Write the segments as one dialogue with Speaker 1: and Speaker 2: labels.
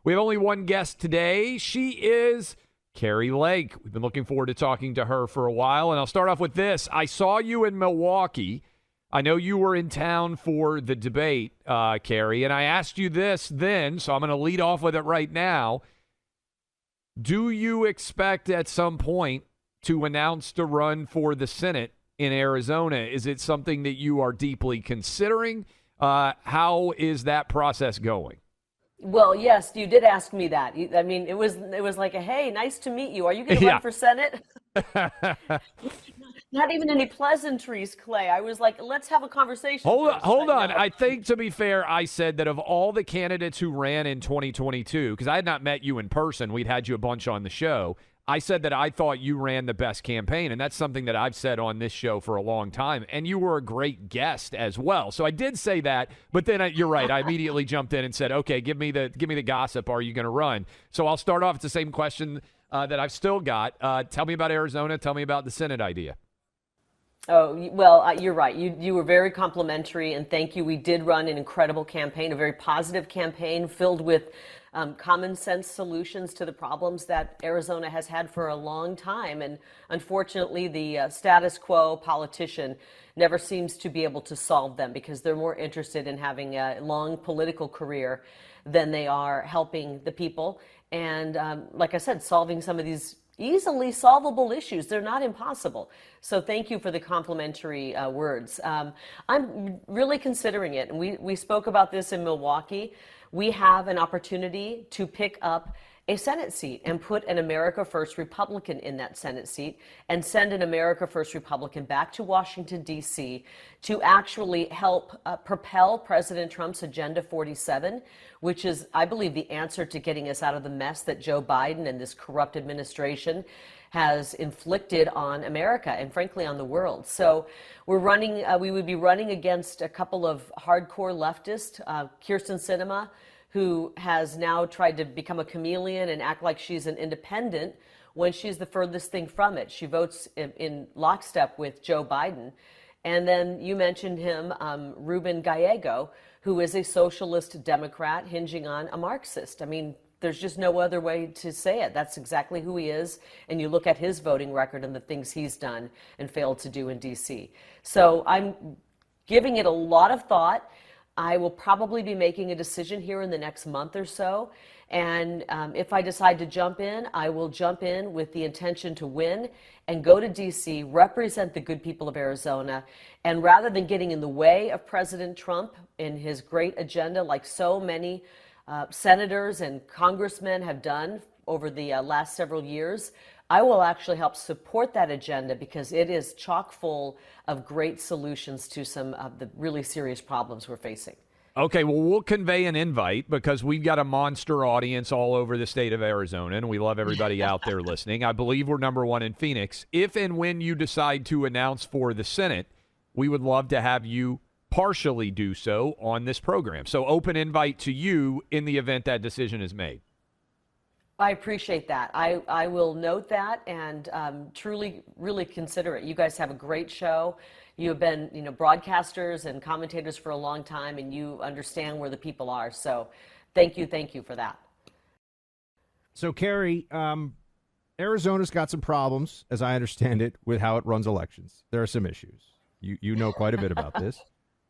Speaker 1: We have only one guest today. She is Kari Lake. We've been looking forward to talking to her for a while, and I'll start off with this. I saw you in Milwaukee. I know you were in town for the debate, Kari, and I asked you this then, so I'm going to lead off with it right now. Do you expect at some point to announce to run for the Senate in Arizona? Is it something that you are deeply considering? How is that process going?
Speaker 2: Well, yes, you did ask me that. I mean, it was like a, hey, nice to meet you. Are you going to run for Senate? Not even any pleasantries, Clay. I was like, let's have a conversation.
Speaker 1: Hold on. I think, to be fair, I said that of all the candidates who ran in 2022, because I had not met you in person, we'd had you a bunch on the show. I said that I thought you ran the best campaign, and that's something that I've said on this show for a long time, and you were a great guest as well. So I did say that, but then you're right. I immediately jumped in and said, okay, give me the gossip. Are you going to run? So I'll start off. It's the same question that I've still got. Tell me about Arizona. Tell me about the Senate idea.
Speaker 2: Oh, well, you're right. You were very complimentary, and thank you. We did run an incredible campaign, a very positive campaign filled with common sense solutions to the problems that Arizona has had for a long time. And unfortunately, the status quo politician never seems to be able to solve them because they're more interested in having a long political career than they are helping the people. And like I said, solving some of these easily solvable issues. They're not impossible. So thank you for the complimentary words. I'm really considering it. And we spoke about this in Milwaukee. We have an opportunity to pick up a Senate seat and put an America First Republican in that Senate seat and send an America First Republican back to Washington, D.C. to actually help propel President Trump's Agenda 47, which is, I believe, the answer to getting us out of the mess that Joe Biden and this corrupt administration has inflicted on America and, frankly, on the world. So we're running, we would be running against a couple of hardcore leftists, Kyrsten Sinema, who has now tried to become a chameleon and act like she's an independent when she's the furthest thing from it. She votes in lockstep with Joe Biden. And then you mentioned him, Ruben Gallego, who is a socialist Democrat hinging on a Marxist. I mean, there's just no other way to say it. That's exactly who he is. And you look at his voting record and the things he's done and failed to do in D.C. So I'm giving it a lot of thought. I will probably be making a decision here in the next month or so. And if I decide to jump in, I will jump in with the intention to win and go to D.C., represent the good people of Arizona. And rather than getting in the way of President Trump in his great agenda, like so many senators and congressmen have done over the last several years, I will actually help support that agenda because it is chock full of great solutions to some of the really serious problems we're facing.
Speaker 1: Okay, well, we'll convey an invite because we've got a monster audience all over the state of Arizona, and we love everybody out there listening. I believe we're number one in Phoenix. If and when you decide to announce for the Senate, we would love to have you partially do so on this program. So open invite to you in the event that decision is made.
Speaker 2: I appreciate that. I will note that and truly, really consider it. You guys have a great show. You have been, broadcasters and commentators for a long time, and you understand where the people are. So thank you for that.
Speaker 3: So, Kari, Arizona's got some problems, as I understand it, with how it runs elections. There are some issues. You know quite a bit about this.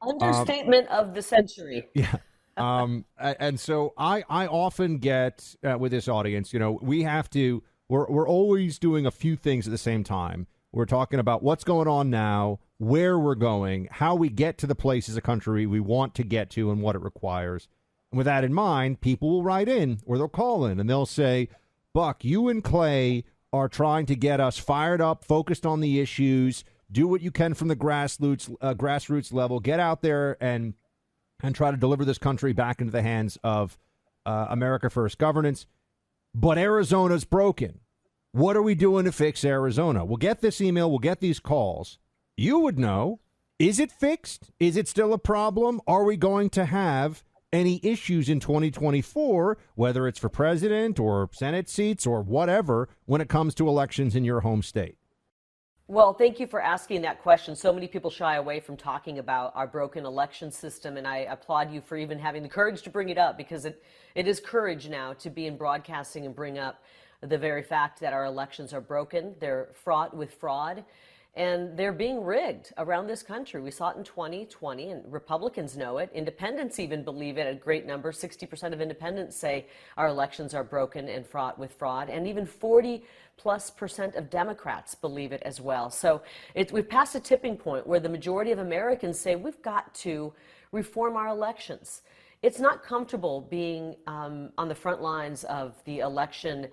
Speaker 2: Understatement of the century.
Speaker 3: Yeah. And so I often get with this audience, we're always doing a few things at the same time. We're talking about what's going on now, where we're going, how we get to the place as a country we want to get to and what it requires. And with that in mind, people will write in or they'll call in and they'll say, Buck, you and Clay are trying to get us fired up, focused on the issues, do what you can from the grassroots level, get out there and try to deliver this country back into the hands of America First governance. But Arizona's broken. What are we doing to fix Arizona? We'll get this email. We'll get these calls. You would know. Is it fixed? Is it still a problem? Are we going to have any issues in 2024, whether it's for president or Senate seats or whatever, when it comes to elections in your home state?
Speaker 2: Well, thank you for asking that question. So many people shy away from talking about our broken election system, and I applaud you for even having the courage to bring it up, because it is courage now to be in broadcasting and bring up the very fact that our elections are broken. They're fraught with fraud, and they're being rigged around this country. We saw it in 2020, and Republicans know it. Independents even believe it, a great number. 60% of independents say our elections are broken and fraught with fraud, and even 40+% of Democrats believe it as well. So we've passed a tipping point where the majority of Americans say we've got to reform our elections. It's not comfortable being on the front lines of the election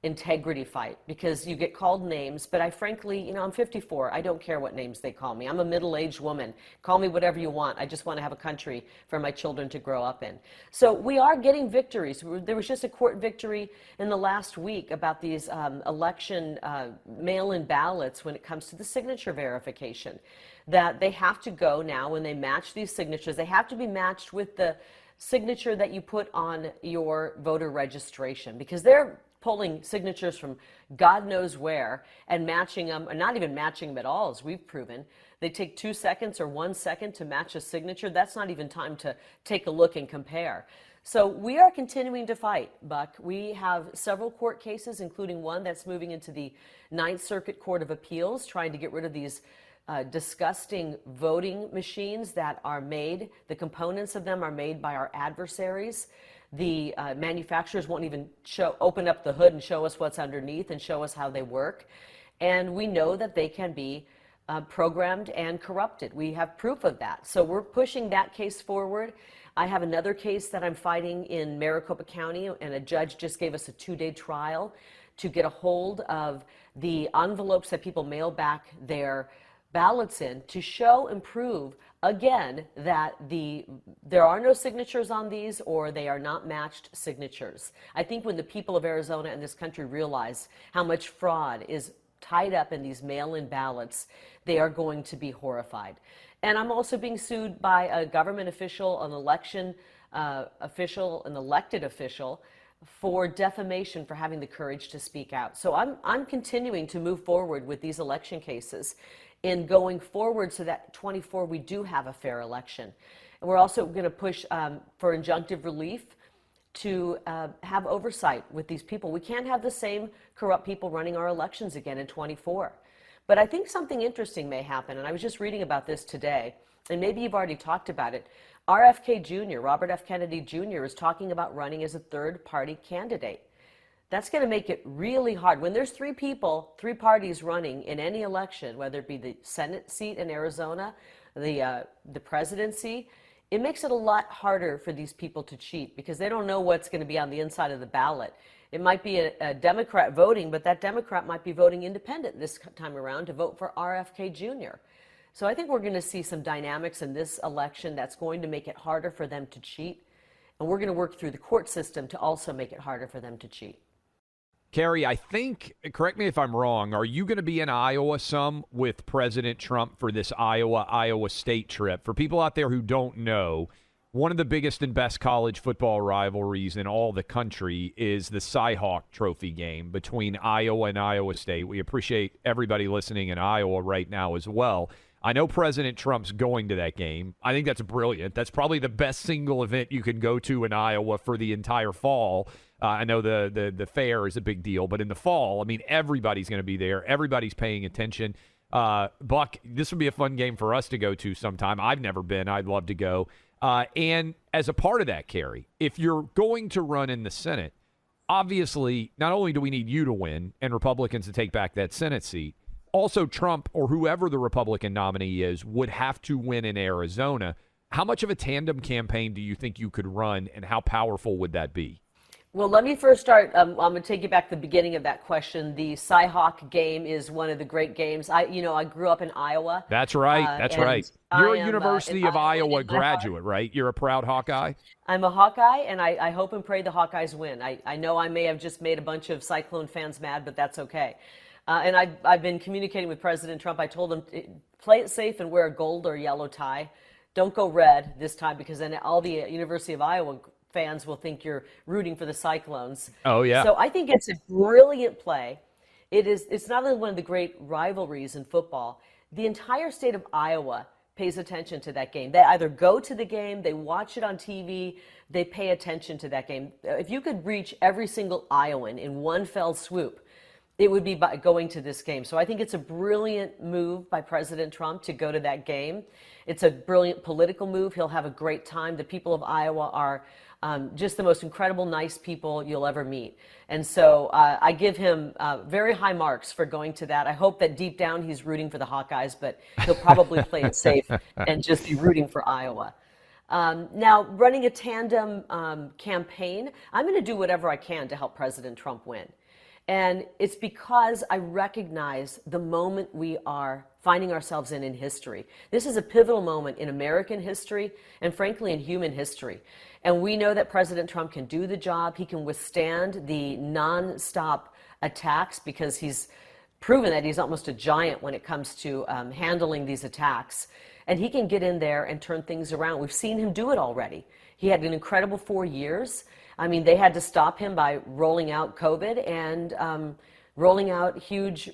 Speaker 2: integrity fight, because you get called names, but I frankly, I'm 54. I don't care what names they call me. I'm a middle-aged woman. Call me whatever you want. I just want to have a country for my children to grow up in. So we are getting victories. There was just a court victory in the last week about these election mail-in ballots when it comes to the signature verification, that they have to go now when they match these signatures. They have to be matched with the signature that you put on your voter registration, because they're pulling signatures from God knows where and matching them, or not even matching them at all, as we've proven. They take 2 seconds or 1 second to match a signature. That's not even time to take a look and compare. So we are continuing to fight, Buck. We have several court cases, including one that's moving into the Ninth Circuit Court of Appeals, trying to get rid of these disgusting voting machines that are made. The components of them are made by our adversaries. The manufacturers won't even open up the hood and show us what's underneath and show us how they work. And we know that they can be programmed and corrupted. We have proof of that. So we're pushing that case forward. I have another case that I'm fighting in Maricopa County, and a judge just gave us a 2-day trial to get a hold of the envelopes that people mail back their ballots in, to show and prove again that there are no signatures on these, or they are not matched signatures. I think when the people of Arizona and this country realize how much fraud is tied up in these mail-in ballots, they are going to be horrified. And I'm also being sued by a government official, an election official, an elected official, for defamation, for having the courage to speak out. So I'm continuing to move forward with these election cases in going forward, so that 24 we do have a fair election. And we're also going to push for injunctive relief to have oversight with these people. We can't have the same corrupt people running our elections again in 24. But I think something interesting may happen, and I was just reading about this today, and maybe you've already talked about it. RFK Jr., Robert F. Kennedy Jr., is talking about running as a third-party candidate. That's going to make it really hard. When there's 3 parties running in any election, whether it be the Senate seat in Arizona, the presidency, it makes it a lot harder for these people to cheat, because they don't know what's going to be on the inside of the ballot. It might be a Democrat voting, but that Democrat might be voting independent this time around to vote for RFK Jr. So I think we're going to see some dynamics in this election that's going to make it harder for them to cheat. And we're going to work through the court system to also make it harder for them to cheat.
Speaker 1: Kari, I think, correct me if I'm wrong, are you going to be in Iowa some with President Trump for this Iowa State trip? For people out there who don't know, one of the biggest and best college football rivalries in all the country is the Cy-Hawk Trophy game between Iowa and Iowa State. We appreciate everybody listening in Iowa right now as well. I know President Trump's going to that game. I think that's brilliant. That's probably the best single event you can go to in Iowa for the entire fall. I know the fair is a big deal, but in the fall, I mean, everybody's going to be there. Everybody's paying attention. Buck, this would be a fun game for us to go to sometime. I've never been. I'd love to go. And as a part of that, Kari, if you're going to run in the Senate, obviously, not only do we need you to win and Republicans to take back that Senate seat, also Trump or whoever the Republican nominee is would have to win in Arizona. How much of a tandem campaign do you think you could run, and how powerful would that be?
Speaker 2: Well, let me first start. I'm going to take you back to the beginning of that question. The Cy-Hawk game is one of the great games. I grew up in Iowa.
Speaker 1: That's right. That's right. You're a University of Iowa graduate, right? You're a proud Hawkeye?
Speaker 2: I'm a Hawkeye, and I hope and pray the Hawkeyes win. I know I may have just made a bunch of Cyclone fans mad, but that's okay. And I've been communicating with President Trump. I told him, play it safe and wear a gold or yellow tie. Don't go red this time, because then all the University of Iowa fans will think you're rooting for the Cyclones.
Speaker 1: Oh, yeah.
Speaker 2: So I think it's a brilliant play. It's not only one of the great rivalries in football. The entire state of Iowa pays attention to that game. They either go to the game, they watch it on TV, they pay attention to that game. If you could reach every single Iowan in one fell swoop, it would be by going to this game. So I think it's a brilliant move by President Trump to go to that game. It's a brilliant political move. He'll have a great time. The people of Iowa are just the most incredible, nice people you'll ever meet. And so I give him very high marks for going to that. I hope that deep down he's rooting for the Hawkeyes, but he'll probably play it safe and just be rooting for Iowa. Now, running a tandem campaign, I'm going to do whatever I can to help President Trump win. And it's because I recognize the moment we are finding ourselves in history. This is a pivotal moment in American history and, frankly, in human history. And we know that President Trump can do the job. He can withstand the nonstop attacks because he's proven that he's almost a giant when it comes to handling these attacks. And he can get in there and turn things around. We've seen him do it already. He had an incredible 4 years. I mean, they had to stop him by rolling out COVID and rolling out huge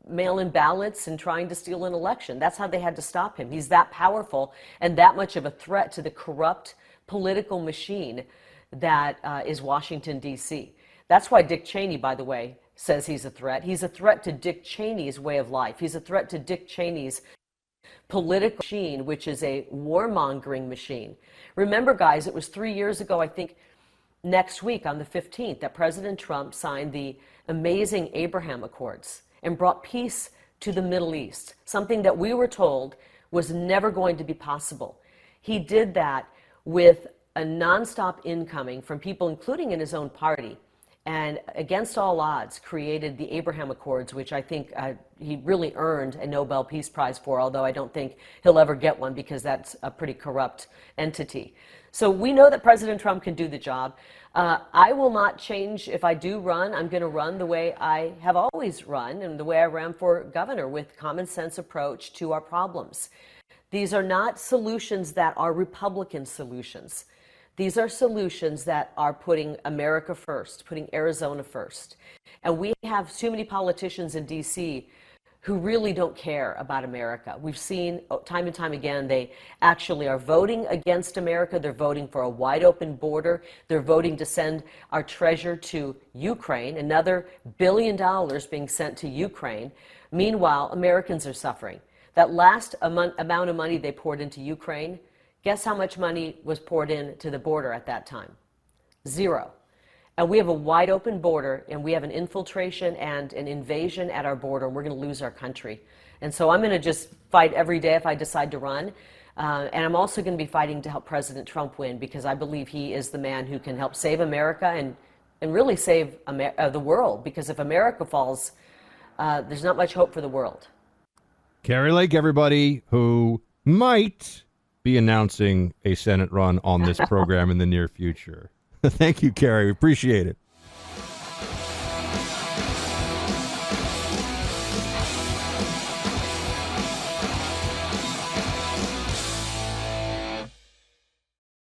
Speaker 2: mail-in ballots and trying to steal an election. That's how they had to stop him. He's that powerful and that much of a threat to the corrupt political machine that is Washington, D.C. That's why Dick Cheney, by the way, says he's a threat. He's a threat to Dick Cheney's way of life. He's a threat to Dick Cheney's political machine, which is a warmongering machine. Remember, guys, it was 3 years ago, I think, next week on the 15th, that President Trump signed the amazing Abraham Accords and brought peace to the Middle East, something that we were told was never going to be possible. He did that with a nonstop incoming from people, including in his own party, and against all odds created the Abraham Accords, which I think he really earned a Nobel Peace Prize for, although I don't think he'll ever get one because that's a pretty corrupt entity. So we know that President Trump can do the job. I will not change if I do run. I'm going to run the way I have always run and the way I ran for governor, with common sense approach to our problems. These are not solutions that are Republican solutions. These are solutions that are putting America first, putting Arizona first. And we have too many politicians in D.C. who really don't care about America. We've seen time and time again, they actually are voting against America. They're voting for a wide open border. They're voting to send our treasure to Ukraine, another $1 billion being sent to Ukraine. Meanwhile, Americans are suffering. That last amount of money they poured into Ukraine, guess how much money was poured into the border at that time? Zero. And we have a wide open border, and we have an infiltration and an invasion at our border, and we're going to lose our country. And so I'm going to just fight every day if I decide to run. And I'm also going to be fighting to help President Trump win, because I believe he is the man who can help save America and really save the world. Because if America falls, there's not much hope for the world.
Speaker 3: Kari Lake, everybody, who might be announcing a Senate run on this program in the near future. Thank you, Kari. We appreciate it.